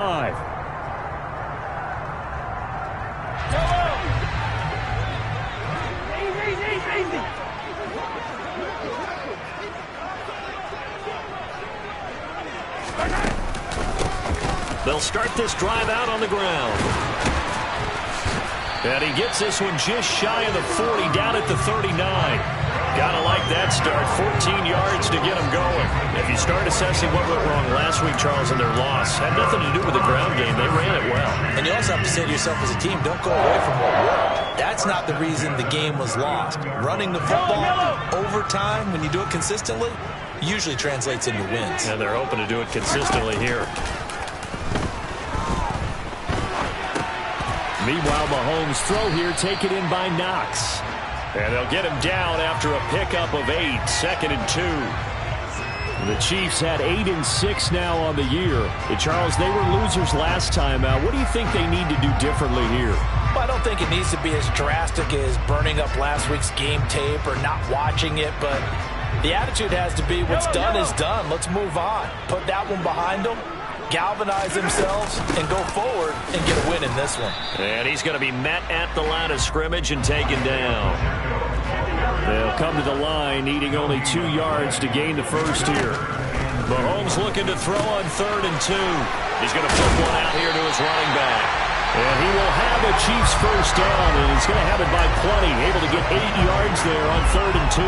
They'll start this drive out on the ground. And he gets this one just shy of the 40, down at the 39. Gotta like that start. 14 yards to get them going. If you start assessing what went wrong last week, Charles, in their loss, had nothing to do with the ground game. They ran it well. And you also have to say to yourself as a team, don't go away from what worked. That's not the reason the game was lost. Running the football over time, when you do it consistently, usually translates into wins. And they're hoping to do it consistently here. Meanwhile, Mahomes' throw here taken in by Knox. And they'll get him down after a pickup of 8, 2nd and 2. The Chiefs had 8 and 6 now on the year. Charles, they were losers last time out. What do you think they need to do differently here? Well, I don't think it needs to be as drastic as burning up last week's game tape or not watching it, but the attitude has to be what's done is done. Let's move on. Put that one behind them, galvanize themselves, and go forward and get a win in this one. And he's going to be met at the line of scrimmage and taken down. They'll come to the line, needing only 2 yards to gain the first here. Mahomes looking to throw on 3rd and 2. He's going to put one out here to his running back. And he will have a Chiefs first down, and he's going to have it by plenty. Able to get 8 yards there on 3rd and 2.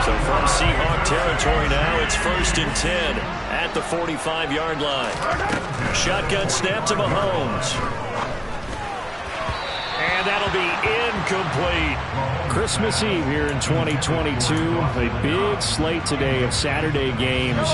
So from Seahawk territory now, it's 1st and 10 at the 45-yard line. Shotgun snap to Mahomes. And that'll be incomplete. Christmas Eve here in 2022. A big slate today of Saturday games.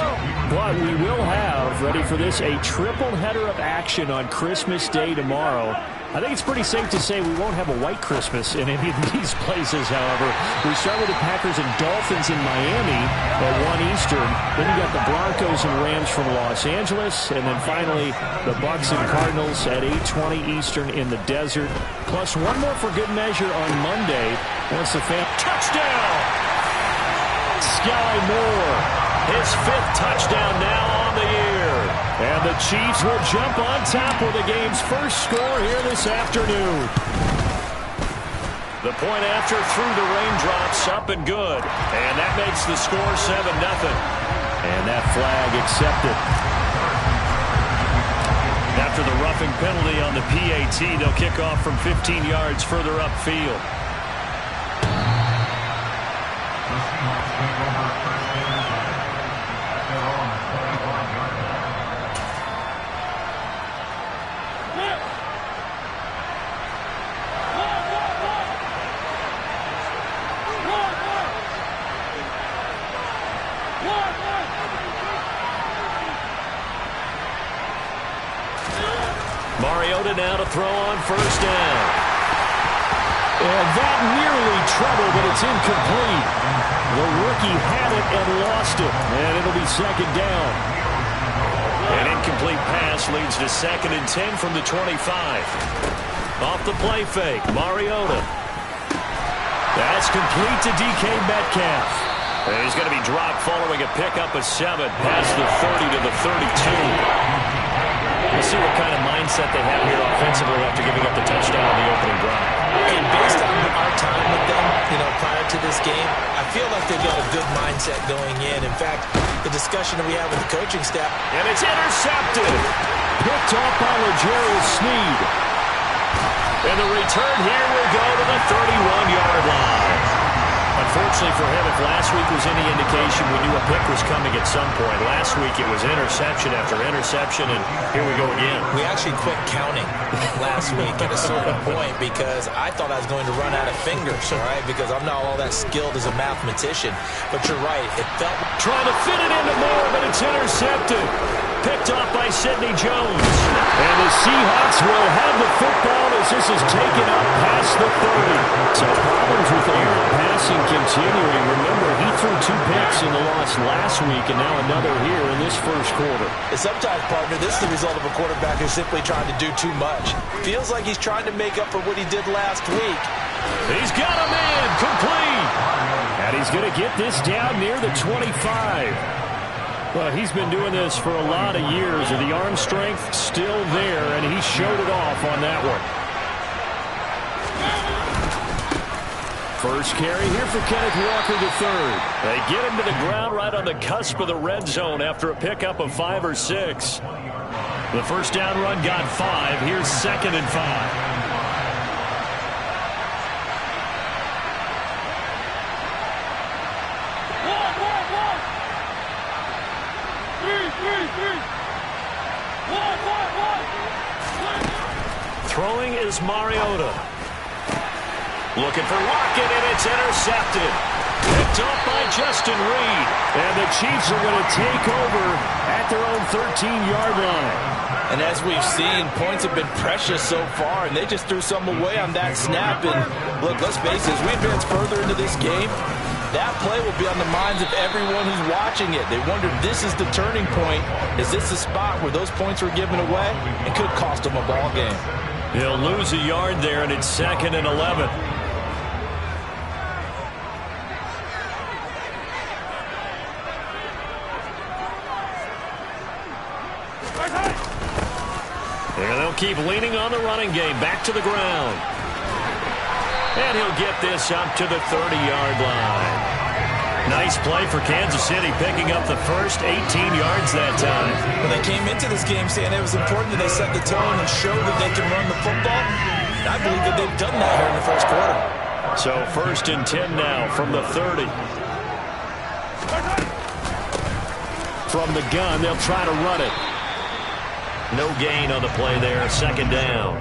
But we will have, ready for this, a triple header of action on Christmas Day tomorrow. I think it's pretty safe to say we won't have a white Christmas in any of these places, however. We start with the Packers and Dolphins in Miami at 1 Eastern. Then you got the Broncos and Rams from Los Angeles. And then finally, the Bucs and Cardinals at 8:20 Eastern in the desert. Plus one more for good measure on Monday. Once the touchdown! Sky Moore, his 5th touchdown now on the year. And the Chiefs will jump on top with the game's first score here this afternoon. The point after through the raindrops, up and good. And that makes the score 7-0. And that flag accepted. After the roughing penalty on the PAT, they'll kick off from 15 yards further upfield. Mariota now to throw on 1st down. And that nearly trouble, but it's incomplete. The rookie had it and lost it. And it'll be 2nd down. An incomplete pass leads to 2nd and 10 from the 25. Off the play fake, Mariota. That's complete to DK Metcalf. And he's going to be dropped following a pickup of 7 past the 30 to the 32. We'll see what kind of mindset they have here offensively after giving up the touchdown on the opening drive. And based on our time with them, prior to this game, I feel like they've got a good mindset going in. In fact, the discussion that we have with the coaching staff. And it's intercepted. Picked off by L'Jarius Sneed. And the return here will go to the 31-yard line. Unfortunately for him, if last week was any indication, we knew a pick was coming at some point. Last week it was interception after interception, and here we go again. We actually quit counting last week at a certain point because I thought I was going to run out of fingers, all right, because I'm not all that skilled as a mathematician. But you're right. It felt trying to fit it into Moore, but it's intercepted. Picked off by Sidney Jones. And the Seahawks will have the football as this is taken up past the 30. So problems with errant passing continuing. Remember, he threw 2 picks in the loss last week and now another here in this first quarter. And sometimes, partner, this is the result of a quarterback who's simply trying to do too much. Feels like he's trying to make up for what he did last week. He's got a man complete. And he's going to get this down near the 25. Well, he's been doing this for a lot of years, and the arm strength still there, and he showed it off on that one. First carry here for Kenneth Walker III. They get him to the ground right on the cusp of the red zone after a pickup of 5 or 6. The first down run got 5. Here's 2nd and 5. Throwing is Mariota. Looking for Lockett, and it's intercepted. Picked off by Justin Reed. And the Chiefs are going to take over at their own 13-yard line. And as we've seen, points have been precious so far, and they just threw some away on that snap. And look, let's face it, as we advance further into this game, that play will be on the minds of everyone who's watching it. They wonder, this is the turning point. Is this the spot where those points were given away? It could cost them a ball game. He'll lose a yard there, and it's 2nd and 11. And they'll keep leaning on the running game. Back to the ground. And he'll get this up to the 30-yard line. Nice play for Kansas City, picking up the first 18 yards that time. When they came into this game saying it was important that they set the tone and show that they can run the football, I believe that they've done that here in the first quarter. So 1st and 10 now from the 30. From the gun, they'll try to run it. No gain on the play there, 2nd down.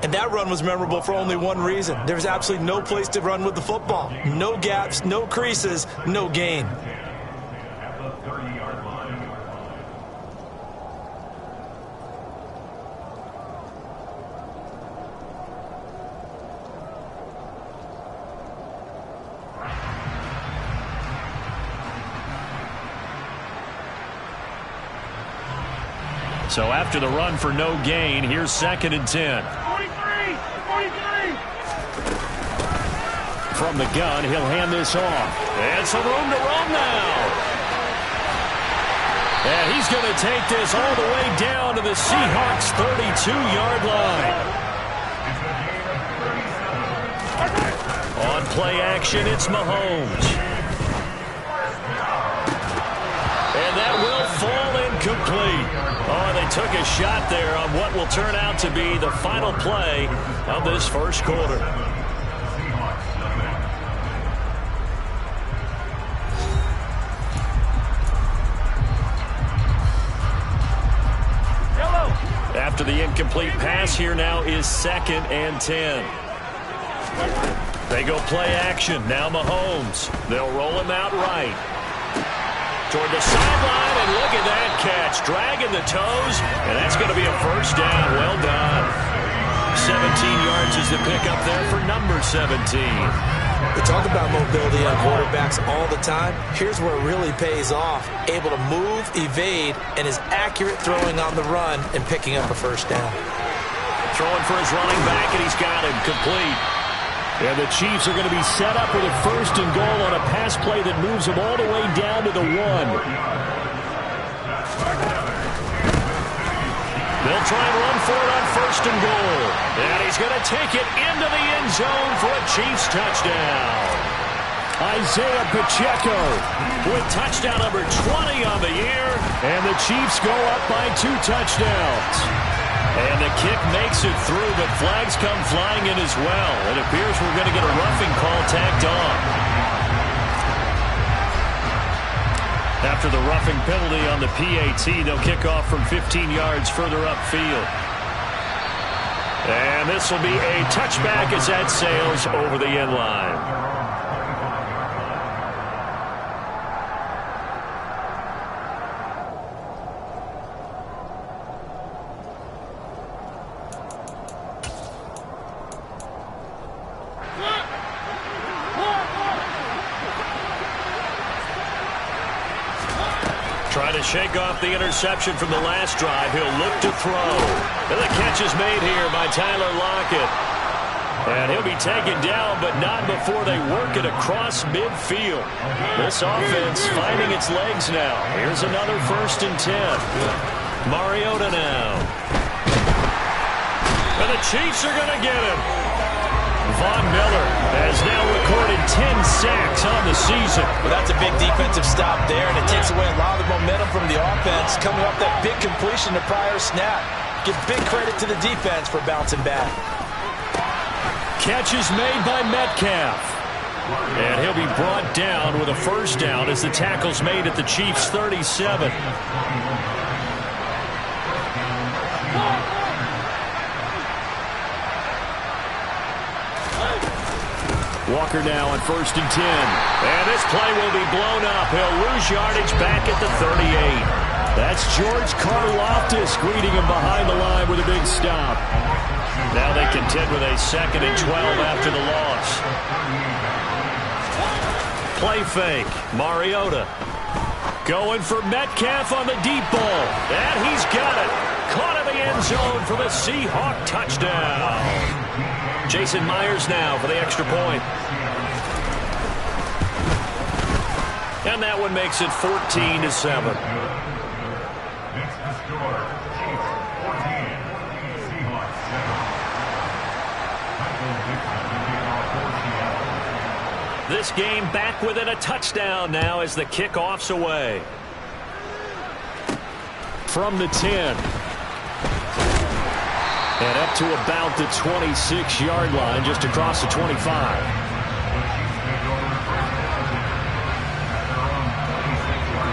And that run was memorable for only one reason. There was absolutely no place to run with the football. No gaps, no creases, no gain. So after the run for no gain, here's 2nd and 10. From the gun, he'll hand this off. And some room to run now. And he's going to take this all the way down to the Seahawks' 32-yard line. On play action, it's Mahomes. And that will fall incomplete. Oh, they took a shot there on what will turn out to be the final play of this first quarter. After the incomplete pass, here now is 2nd and 10. They go play action. Now Mahomes. They'll roll him out right. Toward the sideline, and look at that catch. Dragging the toes, and that's going to be a first down. Well done. 17 yards is the pickup there for number 17. We talk about mobility on quarterbacks all the time. Here's where it really pays off. Able to move, evade, and is accurate throwing on the run and picking up a first down. Throwing for his running back, and he's got him complete. And the Chiefs are going to be set up with a 1st and goal on a pass play that moves them all the way down to the 1. They'll try and run for it on 1st and goal. And he's going to take it into the end zone for a Chiefs touchdown. Isaiah Pacheco with touchdown number 20 on the year. And the Chiefs go up by 2 touchdowns. And the kick makes it through, but flags come flying in as well. It appears we're going to get a roughing call tacked on. After the roughing penalty on the PAT, they'll kick off from 15 yards further upfield. And this will be a touchback as that sails over the end line. Trying to shake off the interception from the last drive. He'll look to throw. And the catch is made here by Tyler Lockett. And he'll be taken down, but not before they work it across midfield. This offense finding its legs now. Here's another 1st and 10. Mariota now. And the Chiefs are going to get him. Von Miller has now recorded 10 sacks on the season. Well, that's a big defensive stop there, and it takes away a lot of the momentum from the offense. Coming off that big completion the prior snap. Give big credit to the defense for bouncing back. Catch is made by Metcalf. And he'll be brought down with a 1st down as the tackle's made at the Chiefs' 37. Walker now on 1st and 10. And this play will be blown up. He'll lose yardage back at the 38. That's George Karlaftis greeting him behind the line with a big stop. Now they contend with a 2nd and 12 after the loss. Play fake. Mariota going for Metcalf on the deep ball. And he's got it. Caught in the end zone for the Seahawks touchdown. Jason Myers now for the extra point. And that one makes it 14-7. This game back within a touchdown now as the kickoff's away. From the 10. And up to about the 26-yard line, just across the 25.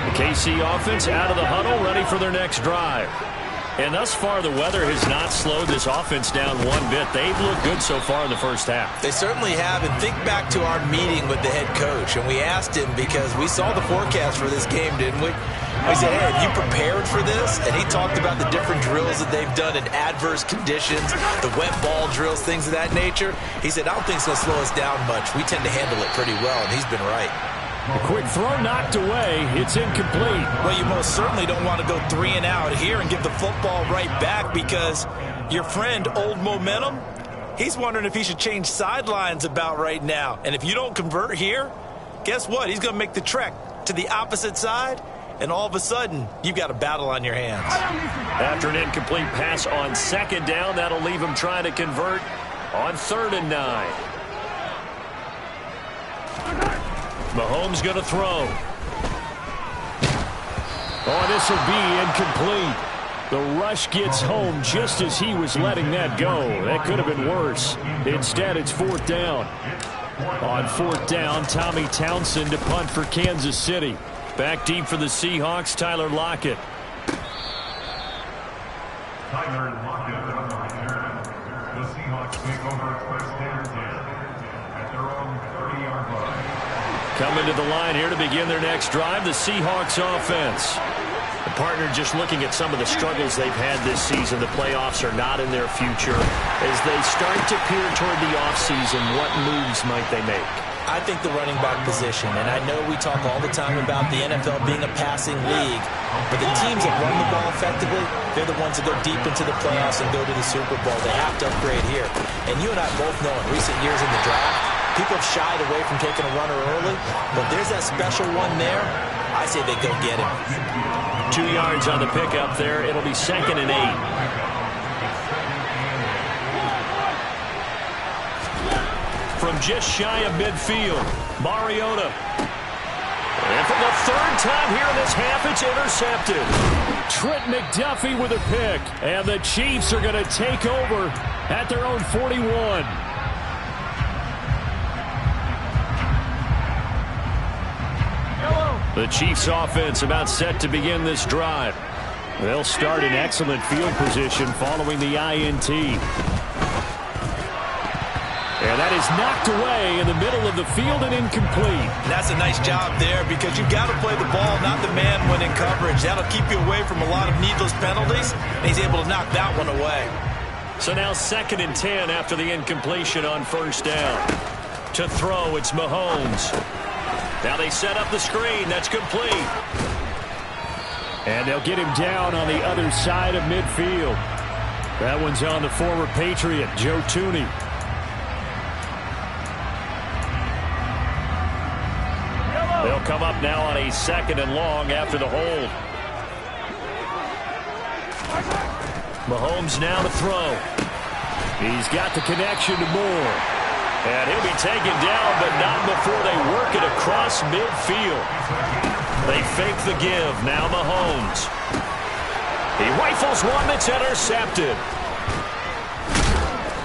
The KC offense out of the huddle, ready for their next drive. And thus far, the weather has not slowed this offense down one bit. They've looked good so far in the first half. They certainly have. And think back to our meeting with the head coach. And we asked him because we saw the forecast for this game, didn't we? We said, hey, have you prepared for this? And he talked about the different drills that they've done in adverse conditions, the wet ball drills, things of that nature. He said, I don't think it's going to slow us down much. We tend to handle it pretty well, and he's been right. A quick throw knocked away. It's incomplete. Well, you most certainly don't want to go 3 and out here and give the football right back because your friend, Old Momentum, he's wondering if he should change sidelines about right now. And if you don't convert here, guess what? He's going to make the trek to the opposite side. And all of a sudden, you've got a battle on your hands. After an incomplete pass on 2nd down, that'll leave him trying to convert on 3rd and 9. Mahomes going to throw. Oh, this will be incomplete. The rush gets home just as he was letting that go. That could have been worse. Instead, it's 4th down. On 4th down, Tommy Townsend to punt for Kansas City. Back deep for the Seahawks, Tyler Lockett. Tyler Lockett on the return. The Seahawks take over 1st and 10 at their own 30-yard line. Coming to the line here to begin their next drive, the Seahawks offense. The partner just looking at some of the struggles they've had this season. The playoffs are not in their future. As they start to peer toward the offseason, what moves might they make? I think the running back position, and I know we talk all the time about the NFL being a passing league, but the teams that run the ball effectively, they're the ones that go deep into the playoffs and go to the Super Bowl. They have to upgrade here. And you and I both know in recent years in the draft, people have shied away from taking a runner early, but there's that special one there. I say they go get him. 2 yards on the pickup there. It'll be 2nd and 8. From just shy of midfield, Mariota. And for the 3rd time here in this half, it's intercepted. Trent McDuffie with a pick. And the Chiefs are going to take over at their own 41. The Chiefs offense about set to begin this drive. They'll start in excellent field position following the INT. And that is knocked away in the middle of the field and incomplete. That's a nice job there because you've got to play the ball, not the man when in coverage. That'll keep you away from a lot of needless penalties, and he's able to knock that one away. So now 2nd and 10 after the incompletion on 1st down. To throw, it's Mahomes. Now they set up the screen. That's complete. And they'll get him down on the other side of midfield. That one's on the former Patriot, Joe Tooney. come up now on a 2nd and long after the hold. Mahomes now to throw. He's got the connection to Moore. And he'll be taken down, but not before they work it across midfield. They fake the give. Now Mahomes. He rifles one that's intercepted.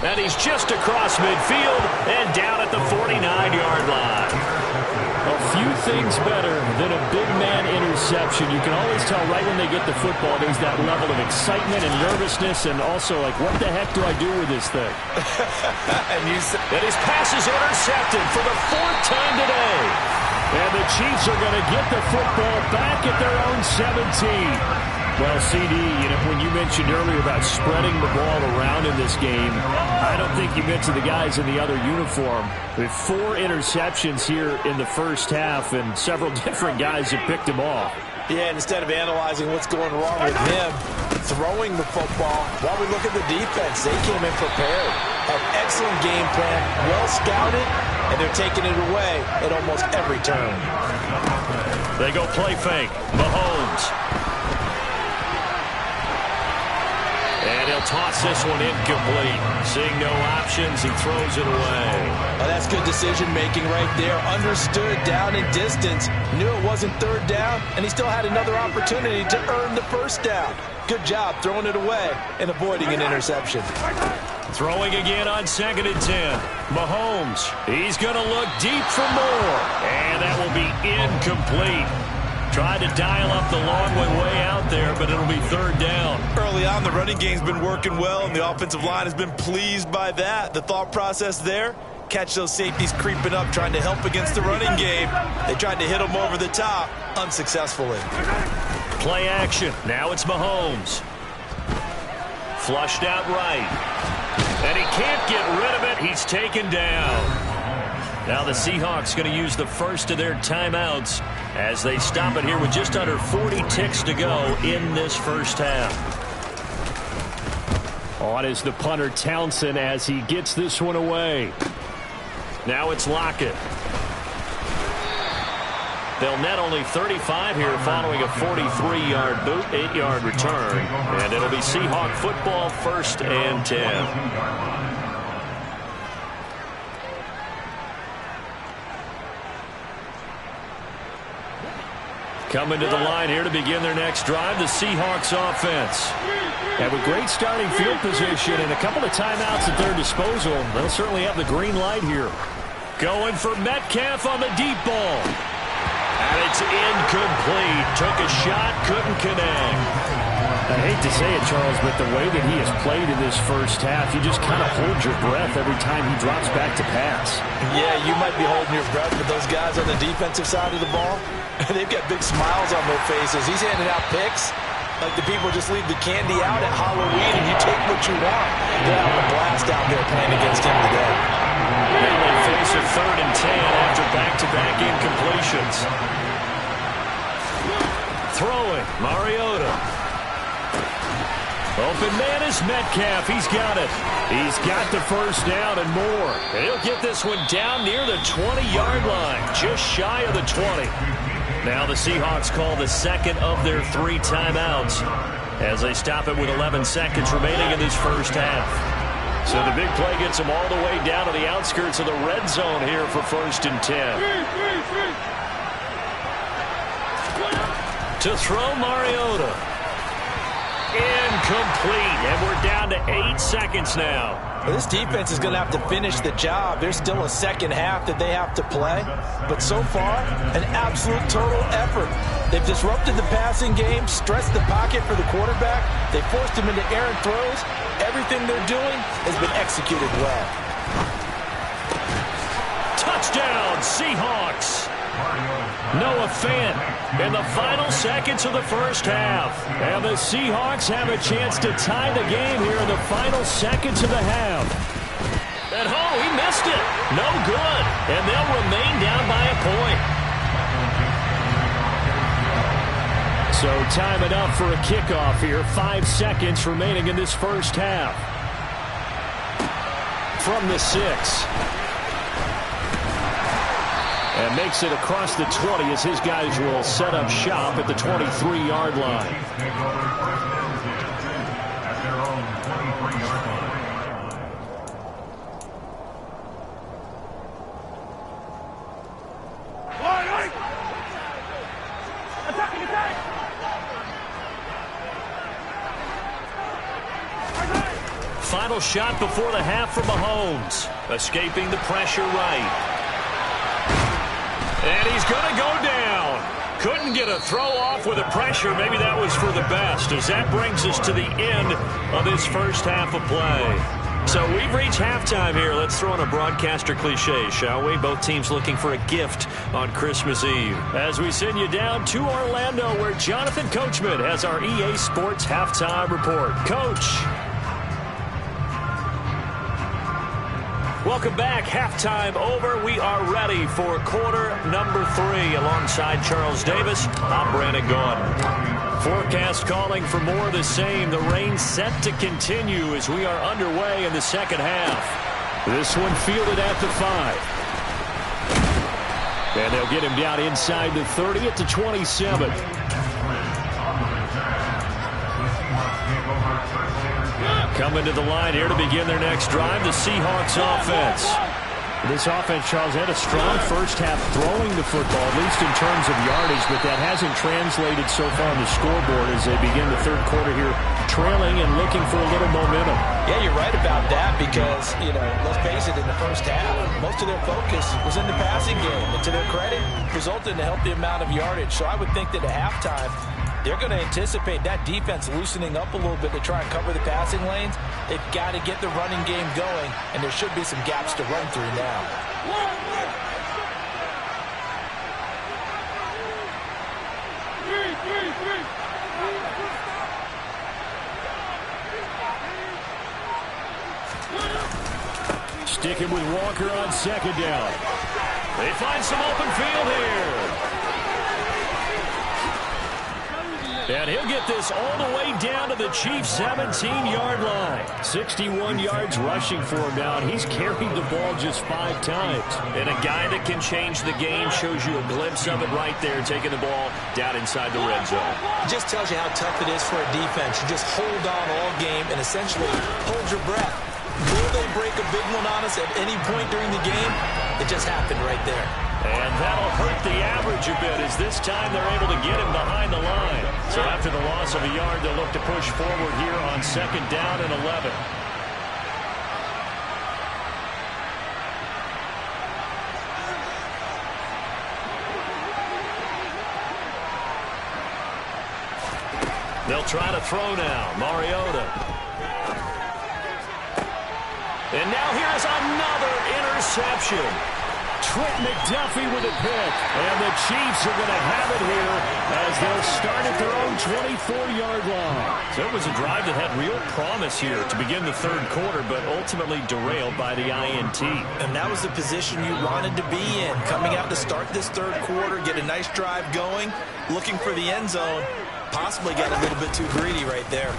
And he's just across midfield and down at the 49-yard line. A few things better than a big man interception. You can always tell right when they get the football, there's that level of excitement and nervousness, and also like, what the heck do I do with this thing? and his pass is intercepted for the 4th time today. And the Chiefs are going to get the football back at their own 17. Well, CD, you know, when you mentioned earlier about spreading the ball around in this game, I don't think you mentioned the guys in the other uniform. With 4 interceptions here in the first half, and several different guys have picked them off. Yeah, and instead of analyzing what's going wrong with him throwing the football, while we look at the defense, they came in prepared. An excellent game plan, well scouted, and they're taking it away at almost every turn. They go play fake. Mahomes. And he'll toss this one incomplete. Seeing no options, he throws it away. Well, that's good decision-making right there. Understood down in distance. Knew it wasn't 3rd down, and he still had another opportunity to earn the 1st down. Good job throwing it away and avoiding an interception. Throwing again on 2nd and 10. Mahomes, he's going to look deep for more. And that will be incomplete. Tried to dial up the long way out there, but it'll be 3rd down. Early on, the running game's been working well, and the offensive line has been pleased by that. The thought process there, catch those safeties creeping up, trying to help against the running game. They tried to hit them over the top, unsuccessfully. Play action. Now it's Mahomes. Flushed out right. And he can't get rid of it. He's taken down. Now the Seahawks going to use the first of their timeouts as they stop it here with just under 40 ticks to go in this first half. On is the punter Townsend as he gets this one away. Now it's Lockett. They'll net only 35 here following a 43-yard boot, 8-yard return. And it'll be Seahawk football, 1st and 10. Coming to the line here to begin their next drive, the Seahawks offense. And with great starting field position and a couple of timeouts at their disposal, they'll certainly have the green light here. Going for Metcalf on the deep ball. And it's incomplete. Took a shot, couldn't connect. I hate to say it, Charles, but the way that he has played in this first half, you just kind of hold your breath every time he drops back to pass. Yeah, you might be holding your breath, but those guys on the defensive side of the ball, they've got big smiles on their faces. He's handing out picks like the people just leave the candy out at Halloween and you take what you want. They're having a blast out there playing against him today. Now they face a 3rd and 10 after back-to-back incompletions. Throwing, Mariota. Open man is Metcalf. He's got it. He's got the 1st down and more. And he'll get this one down near the 20-yard line, just shy of the 20. Now the Seahawks call the 2nd of their 3 timeouts as they stop it with 11 seconds remaining in this first half. So the big play gets them all the way down to the outskirts of the red zone here for 1st and 10. To throw, Mariota. Incomplete, and we're down to 8 seconds now. Well, this defense is going to have to finish the job. There's still a second half that they have to play, but so far, an absolute total effort. They've disrupted the passing game, stressed the pocket for the quarterback. They forced him into errant throws. Everything they're doing has been executed well. Touchdown, Seahawks. Noah Fant in the final seconds of the first half. And the Seahawks have a chance to tie the game here in the final seconds of the half. And he missed it. No good. And they'll remain down by a point. So time it up for a kickoff here. 5 seconds remaining in this first half. From the 6. And makes it across the 20 as his guys will set up shop at the 23-yard line. At their own 23-yard line. Final shot before the half for Mahomes. Escaping the pressure right. And he's going to go down. Couldn't get a throw off with the pressure. Maybe that was for the best, as that brings us to the end of this first half of play. So we've reached halftime here. Let's throw in a broadcaster cliche, shall we? Both teams looking for a gift on Christmas Eve. As we send you down to Orlando, where Jonathan Coachman has our EA Sports halftime report. Coach. Welcome back. Halftime over. We are ready for quarter number 3. Alongside Charles Davis, I'm Brandon Gaudin. Forecast calling for more of the same. The rain set to continue as we are underway in the second half. This one fielded at the 5. And they'll get him down inside the 30 at the 27. Coming to the line here to begin their next drive, the Seahawks offense. This offense, Charles, had a strong first half throwing the football, at least in terms of yardage, but that hasn't translated so far on the scoreboard as they begin the third quarter here, trailing and looking for a little momentum. Yeah, you're right about that because, let's face it, in the first half, most of their focus was in the passing game. And to their credit, resulted in a healthy amount of yardage. So I would think that at halftime, they're going to anticipate that defense loosening up a little bit to try and cover the passing lanes. They've got to get the running game going, and there should be some gaps to run through now. Sticking with Walker on second down. They find some open field here. And he'll get this all the way down to the Chiefs' 17-yard line. 61 yards rushing for him now, and he's carried the ball just 5 times. And a guy that can change the game shows you a glimpse of it right there, taking the ball down inside the red zone. It just tells you how tough it is for a defense. You just hold on all game and essentially hold your breath. Will they break a big one on us at any point during the game? It just happened right there. And that'll hurt the average a bit as this time they're able to get him behind the line. So after the loss of a yard, they'll look to push forward here on second down and 11. They'll try to throw now. Mariota. And now here's another interception. Trent McDuffie with a pick. And the Chiefs are going to have it here as they'll start at their own 24-yard line. So it was a drive that had real promise here to begin the third quarter, but ultimately derailed by the INT. And that was the position you wanted to be in. Coming out to start this third quarter, get a nice drive going, looking for the end zone. Possibly got a little bit too greedy right there.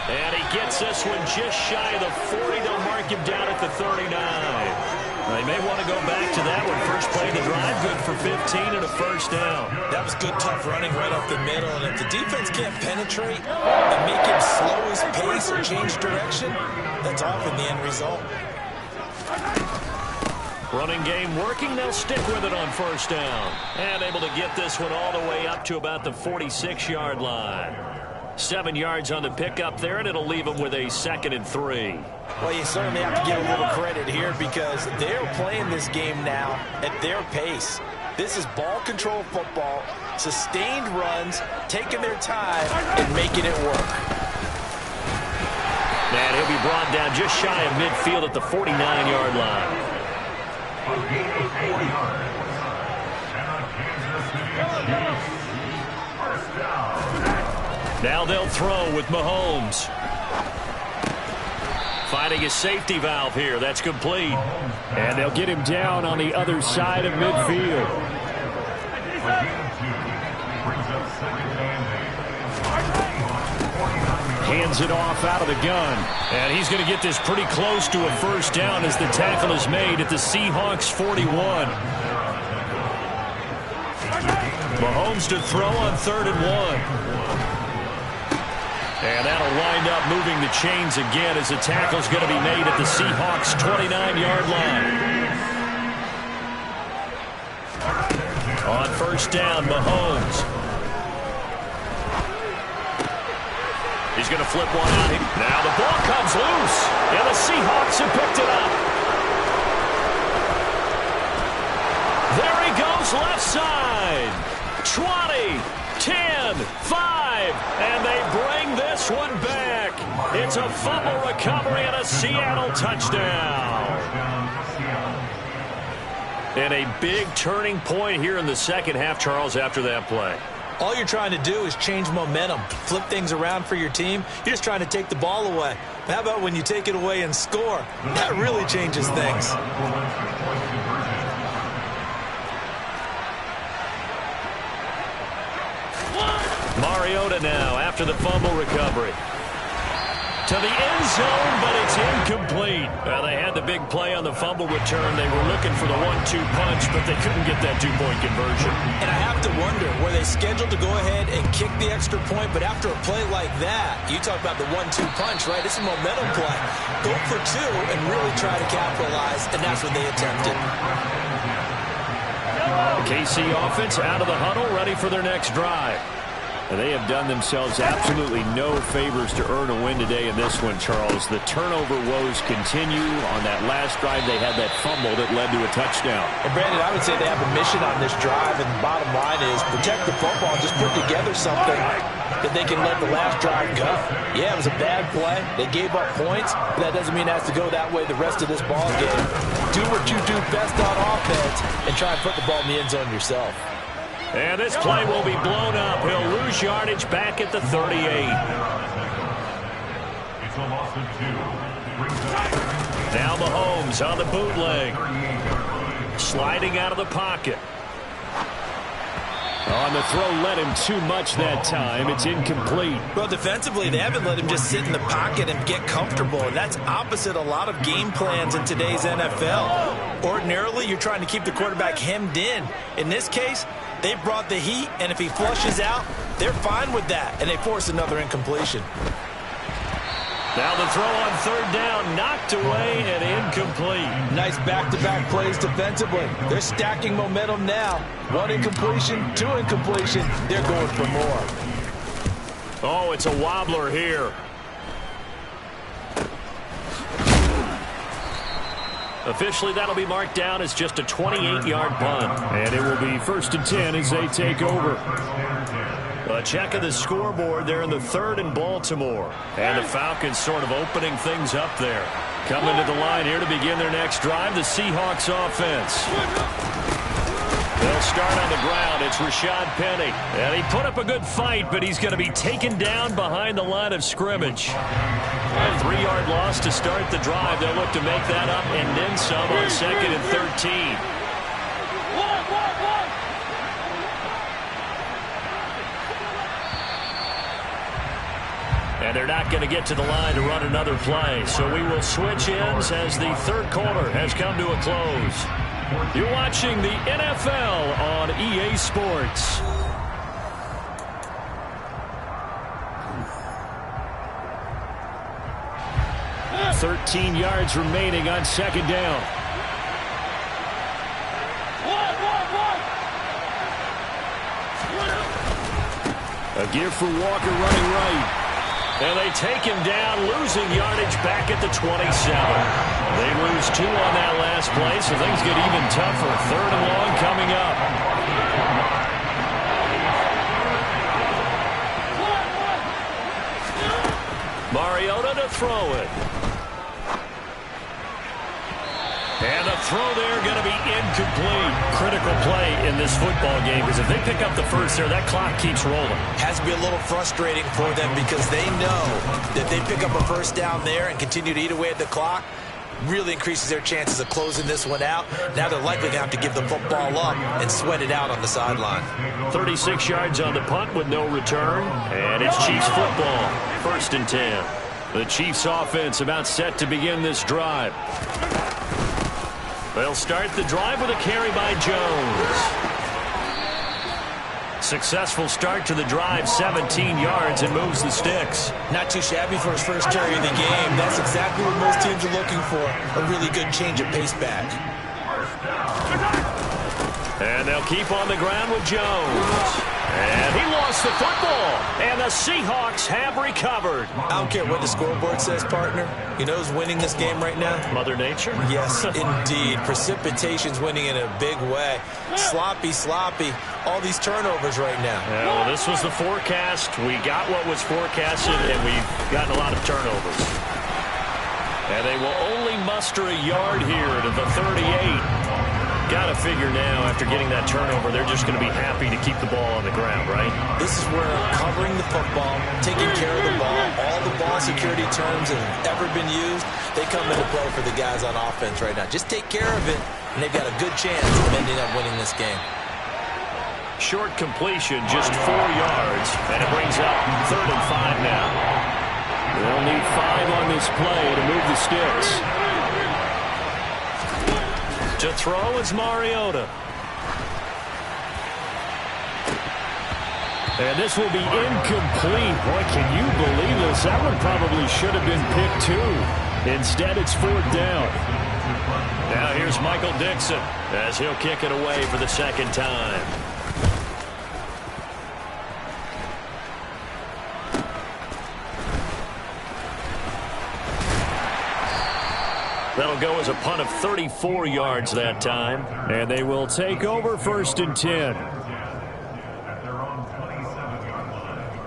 And he gets this one just shy of the 40. They'll mark him down at the 39. They may want to go back to that one. First play of the drive, good for 15 and a first down. That was good, tough running right up the middle. And if the defense can't penetrate and make him slow his pace or change direction, that's often the end result. Running game working. They'll stick with it on first down. And able to get this one all the way up to about the 46-yard line. 7 yards on the pickup there, and it'll leave them with a 2nd and 3. Well, you certainly have to give a little credit here because they're playing this game now at their pace. This is ball control football, sustained runs, taking their time, and making it work. And he'll be brought down just shy of midfield at the 49-yard line. A gain of 4 yards. And a Kansas City Chiefs first down. Now they'll throw with Mahomes. Finding a safety valve here. That's complete. And they'll get him down on the other side of midfield. hands it off out of the gun. And he's going to get this pretty close to a first down as the tackle is made at the Seahawks 41. Mahomes to throw on 3rd and 1. And that'll wind up moving the chains again as the tackle's going to be made at the Seahawks 29-yard line. On first down, Mahomes. He's going to flip one out. Now the ball comes loose, and the Seahawks have picked it up. There he goes, left side. 20, 10, 5, and they bring this one back. It's a fumble recovery and a Seattle touchdown. And a big turning point here in the second half, Charles, after that play. All you're trying to do is change momentum, flip things around for your team. You're just trying to take the ball away. How about when you take it away and score? That really changes things. Mariota now after the fumble recovery. To the end zone, but it's incomplete. They had the big play on the fumble return. They were looking for the 1-2 punch, but they couldn't get that two-point conversion. And I have to wonder, were they scheduled to go ahead and kick the extra point? But after a play like that, you talk about the 1-2 punch, right? It's a momentum play. Go for 2 and really try to capitalize, and that's what they attempted. The KC offense out of the huddle, ready for their next drive. And they have done themselves absolutely no favors to earn a win today in this one, Charles. The turnover woes continue. On that last drive, they had that fumble that led to a touchdown. And Brandon, I would say they have a mission on this drive, and the bottom line is protect the football, just put together something that they can let the last drive go. Yeah, it was a bad play. They gave up points, but that doesn't mean it has to go that way the rest of this ball game. Do what you do best on offense and try and put the ball in the end zone yourself. And this play will be blown up. He'll lose yardage back at the 38. It's a loss of 2. Now Mahomes on the bootleg. Sliding out of the pocket. On the throw, led him too much that time. It's incomplete. Well, defensively, they haven't let him just sit in the pocket and get comfortable. And that's opposite a lot of game plans in today's NFL. Ordinarily, you're trying to keep the quarterback hemmed in. In this case, they brought the heat, and if he flushes out, they're fine with that, and they force another incompletion. Now the throw on 3rd down, knocked away and incomplete. Nice back-to-back plays defensively. They're stacking momentum now. 1 incompletion, 2 incompletion. They're going for more. Oh, it's a wobbler here. Officially, that'll be marked down as just a 28-yard punt. And it will be 1st and 10 as they take over. A check of the scoreboard there in the 3rd and Baltimore. And the Falcons sort of opening things up there. Coming to the line here to begin their next drive, the Seahawks offense. They'll start on the ground. It's Rashad Penny. And he put up a good fight, but he's going to be taken down behind the line of scrimmage. A 3-yard loss to start the drive. They'll look to make that up and then some on 2nd and 13. And they're not going to get to the line to run another play. So we will switch ends as the 3rd quarter has come to a close. You're watching the NFL on EA Sports. 13 yards remaining on 2nd down. A give for Walker running right. And they take him down, losing yardage back at the 27. They lose 2 on that last play, so things get even tougher. 3rd and long coming up. Mariota to throw it. And the throw there going to be incomplete. Critical play in this football game because if they pick up the first there, that clock keeps rolling. Has to be a little frustrating for them because they know that they pick up a first down there and continue to eat away at the clock. really increases their chances of closing this one out. Now they're likely going to have to give the football up and sweat it out on the sideline. 36 yards on the punt with no return. And it's Chiefs football. 1st and 10. The Chiefs offense about set to begin this drive. They'll start the drive with a carry by Jones. Successful start to the drive, 17 yards, and moves the sticks. Not too shabby for his first carry of the game. That's exactly what most teams are looking for, a really good change of pace back. And they'll keep on the ground with Jones. And he lost the football, and the Seahawks have recovered. I don't care what the scoreboard says, partner. You know who's winning this game right now? Mother Nature? Yes, indeed. Precipitation's winning in a big way. Sloppy. All these turnovers right now. Yeah, well, this was the forecast. We got what was forecasted, and we've gotten a lot of turnovers. And they will only muster a yard here to the 38. Got to figure now, after getting that turnover, they're just going to be happy to keep the ball on the ground, right? This is where covering the football, taking care of the ball, all the ball security terms that have ever been used, they come into play for the guys on offense right now. Just take care of it, and they've got a good chance of ending up winning this game. Short completion, just 4 yards, and it brings up 3rd and 5 now. They'll need 5 on this play to move the sticks. To throw is Mariota. And this will be incomplete. Boy, can you believe this? That one probably should have been picked too. Instead, it's 4th down. Now here's Michael Dixon as he'll kick it away for the 2nd time. That'll go as a punt of 34 yards that time. And they will take over 1st and 10. At their own 27-yard line.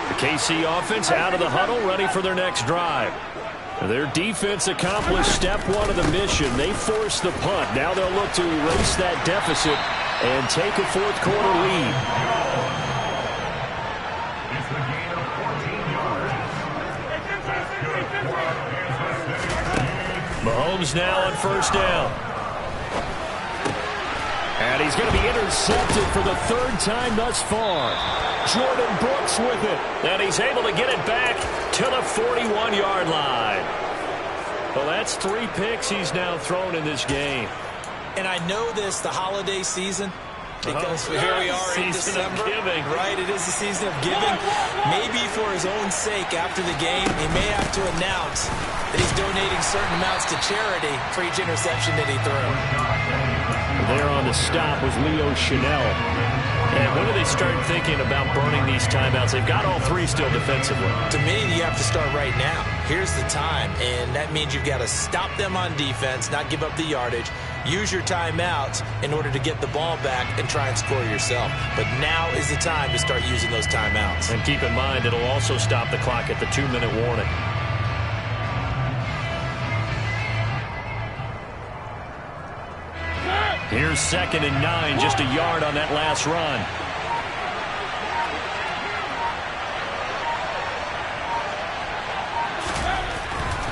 The KC offense out of the huddle, ready for their next drive. Their defense accomplished step 1 of the mission. They forced the punt. Now they'll look to erase that deficit and take a 4th quarter lead. Mahomes now on 1st down. And he's going to be intercepted for the 3rd time thus far. Jordan Brooks with it. And he's able to get it back to the 41-yard line. Well, that's 3 picks he's now thrown in this game. And I know this, the holiday season, because here we are in December. Giving. Right, it is the season of giving. Maybe for his own sake after the game, he may have to announce that he's donating certain amounts to charity for each interception that he threw. There on the stop was Leo Chanel. And when do they start thinking about burning these timeouts? They've got all 3 still defensively. To me, you have to start right now. Here's the time, and that means you've got to stop them on defense, not give up the yardage, use your timeouts in order to get the ball back and try and score yourself. But now is the time to start using those timeouts. And keep in mind, it'll also stop the clock at the 2-minute warning. Here's 2nd and 9, just a yard on that last run.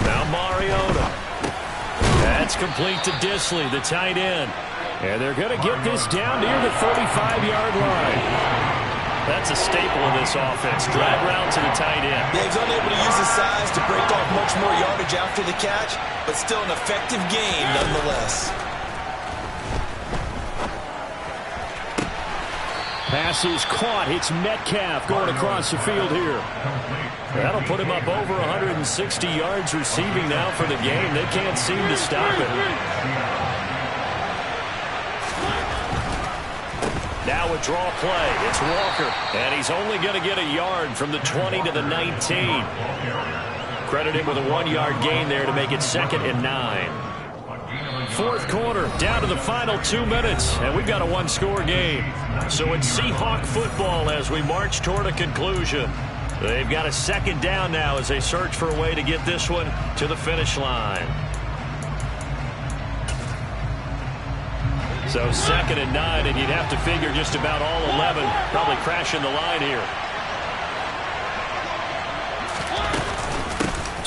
Now Mariota. That's complete to Disley, the tight end. And they're going to get this down near the 35-yard line. That's a staple in this offense. Drag route to the tight end. Yeah, he's unable to use his size to break off much more yardage after the catch, but still an effective gain nonetheless. Pass is caught. It's Metcalf going across the field here. That'll put him up over 160 yards receiving now for the game. They can't seem to stop it. Now a draw play. It's Walker. And he's only going to get a yard from the 20 to the 19. Credit him with a 1-yard gain there to make it 2nd and 9. 4th quarter, down to the final 2 minutes, and we've got a 1-score game. So it's Seahawk football as we march toward a conclusion. They've got a 2nd down now as they search for a way to get this one to the finish line. So 2nd and 9, and you'd have to figure just about all 11 probably crashing the line here.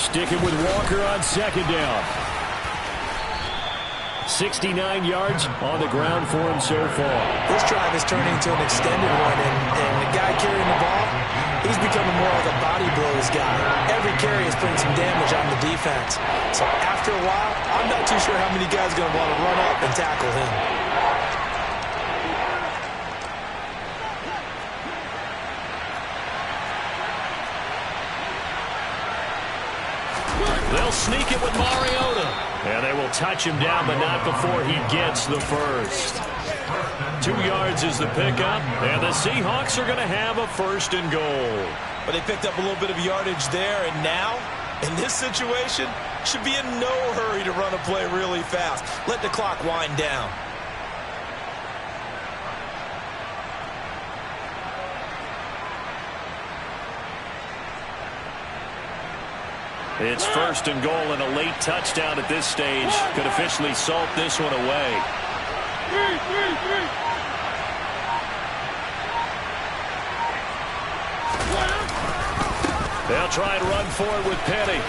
Sticking with Walker on second down. 69 yards on the ground for him so far. This drive is turning into an extended one, and the guy carrying the ball, he's becoming more like a body blows guy. Every carry is putting some damage on the defense. So after a while, I'm not too sure how many guys are going to want to run up and tackle him. They'll sneak it with Mariota. And they will touch him down, but not before he gets the first. 2 yards is the pickup, and the Seahawks are going to have a first and goal. But they picked up a little bit of yardage there, and now, in this situation, should be in no hurry to run a play really fast. Let the clock wind down. It's first and goal, and a late touchdown at this stage could officially salt this one away. They'll try and run for it with Penny.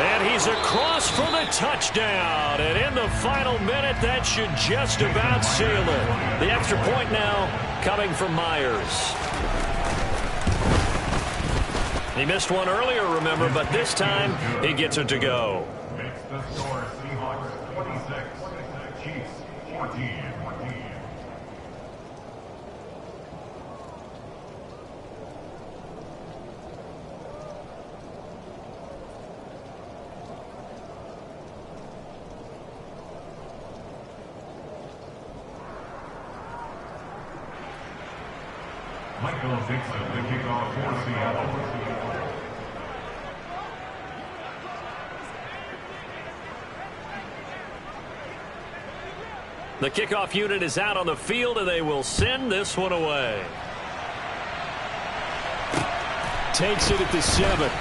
And he's across for the touchdown. And in the final minute, that should just about seal it. The extra point now coming from Myers. He missed one earlier, remember, but this time he gets it to go. Makes the score Seahawks 26, Chiefs 14. Michael Dixon, the kickoff for Seattle. The kickoff unit is out on the field, and they will send this one away. Takes it at the 7.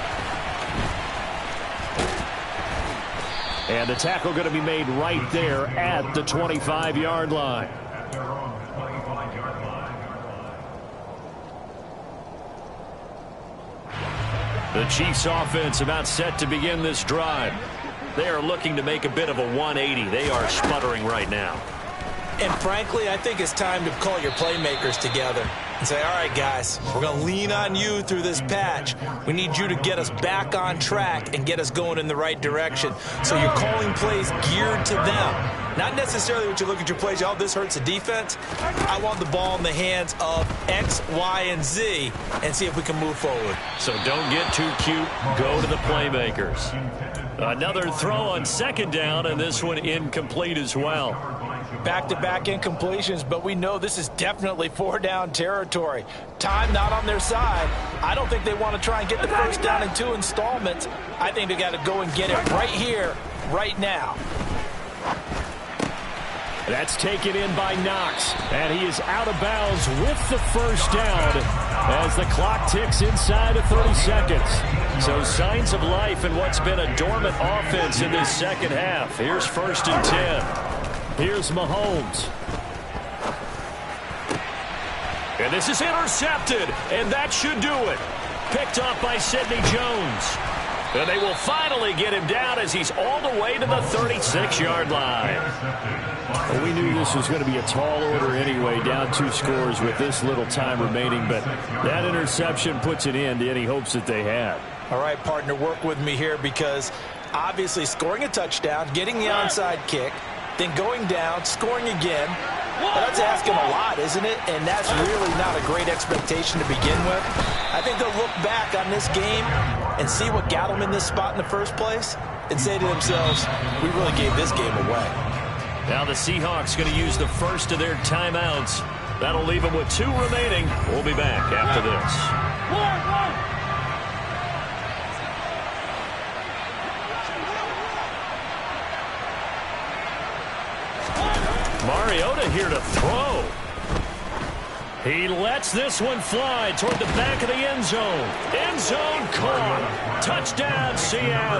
And the tackle going to be made right there at the 25-yard line. At their own 25-yard line. The Chiefs offense about set to begin this drive. They are looking to make a bit of a 180. They are sputtering right now. And frankly, I think it's time to call your playmakers together and say, all right, guys, we're going to lean on you through this patch. We need you to get us back on track and get us going in the right direction. So you're calling plays geared to them. Not necessarily what you look at your plays, oh, this hurts the defense. I want the ball in the hands of X, Y, and Z and see if we can move forward. So don't get too cute. Go to the playmakers. Another throw on second down, and this one incomplete as well. Back-to-back incompletions, but we know this is definitely 4-down territory. Time not on their side. I don't think they want to try and get the first down in 2 installments. I think they got to go and get it right here, right now. That's taken in by Knox, and he is out of bounds with the first down as the clock ticks inside of 30 seconds. So signs of life in what's been a dormant offense in this second half. Here's 1st and 10. Here's Mahomes. And this is intercepted, and that should do it. Picked up by Sidney Jones. And they will finally get him down as he's all the way to the 36-yard line. Well, we knew this was going to be a tall order anyway, down 2 scores with this little time remaining, but that interception puts an end to any hopes that they had. All right, partner, work with me here because obviously scoring a touchdown, getting the onside kick, then going down, scoring again. Well, that's asking a lot, isn't it? And that's really not a great expectation to begin with. I think they'll look back on this game and see what got them in this spot in the first place and say to themselves, we really gave this game away. Now the Seahawks going to use the first of their timeouts. That'll leave them with 2 remaining. We'll be back after this. Mariota here to throw. He lets this one fly toward the back of the end zone. End zone caught. Touchdown, Seattle.